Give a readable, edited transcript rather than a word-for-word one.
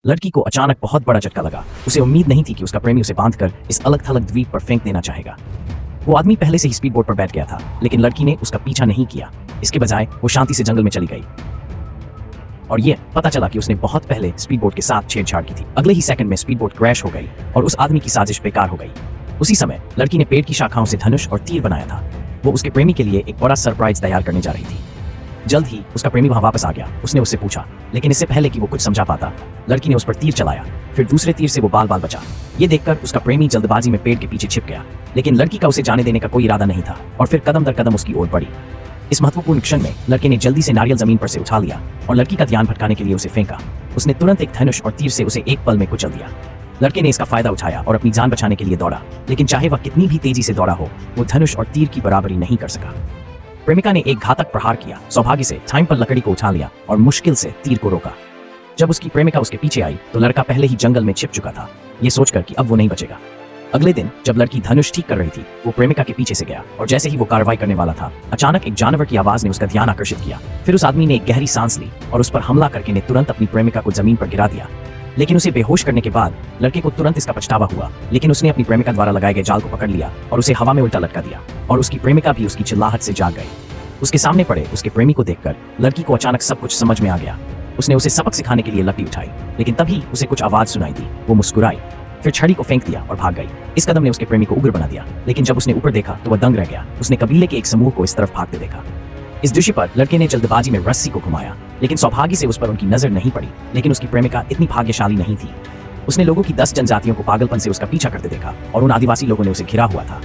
लड़की को अचानक बहुत बड़ा झटका लगा। उसे उम्मीद नहीं थी कि उसका प्रेमी उसे बांधकर इस अलग थलग द्वीप पर फेंक देना चाहेगा। वो आदमी पहले से ही स्पीड बोट पर बैठ गया था, लेकिन लड़की ने उसका पीछा नहीं किया। इसके बजाय वो शांति से जंगल में चली गई और ये पता चला कि उसने बहुत पहले स्पीड बोट के साथ छेड़छाड़ की थी। अगले ही सेकंड में स्पीड बोट क्रैश हो गई और उस आदमी की साजिश बेकार हो गई। उसी समय लड़की ने पेड़ की शाखाओं से धनुष और तीर बनाया था। वो उसके प्रेमी के लिए एक बड़ा सरप्राइज तैयार करने जा रही थी। जल्द ही उसका प्रेमी वहां वापस आ गया। उसने उससे पूछा, लेकिन इससे पहले कि वो कुछ समझा पाता, लड़की ने उस पर तीर चलाया। फिर दूसरे तीर से वो बाल बाल बचा। ये देखकर उसका प्रेमी जल्दबाजी में पेड़ के पीछे छिप गया, लेकिन लड़की का उसे जाने देने का कोई इरादा नहीं था और फिर कदम दर कदम उसकी ओर बढ़ी। इस महत्वपूर्ण क्षण में लड़के ने जल्दी से नारियल जमीन पर से उठा लिया और लड़की का ध्यान भटकाने के लिए उसे फेंका। उसने तुरंत एक धनुष और तीर से उसे एक पल में कुचल दिया। लड़के ने इसका फायदा उठाया और अपनी जान बचाने के लिए दौड़ा, लेकिन चाहे वह कितनी भी तेजी से दौड़ा हो, वो धनुष और तीर की बराबरी नहीं कर सका। प्रेमिका ने एक घातक प्रहार किया। सौभाग्य से टाइम पर लकड़ी को उठा लिया और मुश्किल से तीर को रोका। जब उसकी प्रेमिका उसके पीछे आई तो लड़का पहले ही जंगल में छिप चुका था, ये सोचकर कि अब वो नहीं बचेगा। अगले दिन जब लड़की धनुष ठीक कर रही थी, वो प्रेमिका के पीछे से गया और जैसे ही वो कार्रवाई करने वाला था, अचानक एक जानवर की आवाज ने उसका ध्यान आकर्षित किया। फिर उस आदमी ने एक गहरी सांस ली और उस पर हमला करके ने तुरंत अपनी प्रेमिका को जमीन पर गिरा दिया। लेकिन उसे बेहोश करने के बाद लड़के को तुरंत इसका पछतावा हुआ, लेकिन उसने अपनी प्रेमिका द्वारा लगाए गए जाल को पकड़ लिया और उसे हवा में उल्टा लटका दिया और उसकी प्रेमिका भी उसकी चिल्लाहट से जाग गई। उसके सामने पड़े उसके प्रेमी को देखकर लड़की को अचानक सब कुछ समझ में आ गया। उसने उसे सबक सिखाने के लिए लकड़ी उठाई, लेकिन तभी उसे कुछ आवाज सुनाई दी। वो मुस्कुराई, फिर छड़ी को फेंक दिया और भाग गई। इस कदम ने उसके प्रेमी को उग्र बना दिया, लेकिन जब उसने ऊपर देखा तो वह दंग रह गया। उसने कबीले के एक समूह को इस तरफ भागते देखा। इस दृश्य पर लड़के ने जल्दबाजी में रस्सी को घुमाया, लेकिन सौभाग्य से उस पर उनकी नजर नहीं पड़ी। लेकिन उसकी प्रेमिका इतनी भाग्यशाली नहीं थी। उसने लोगों की 10 जनजातियों को पागलपन से उसका पीछा करते देखा और उन आदिवासी लोगों ने उसे घिरा हुआ था।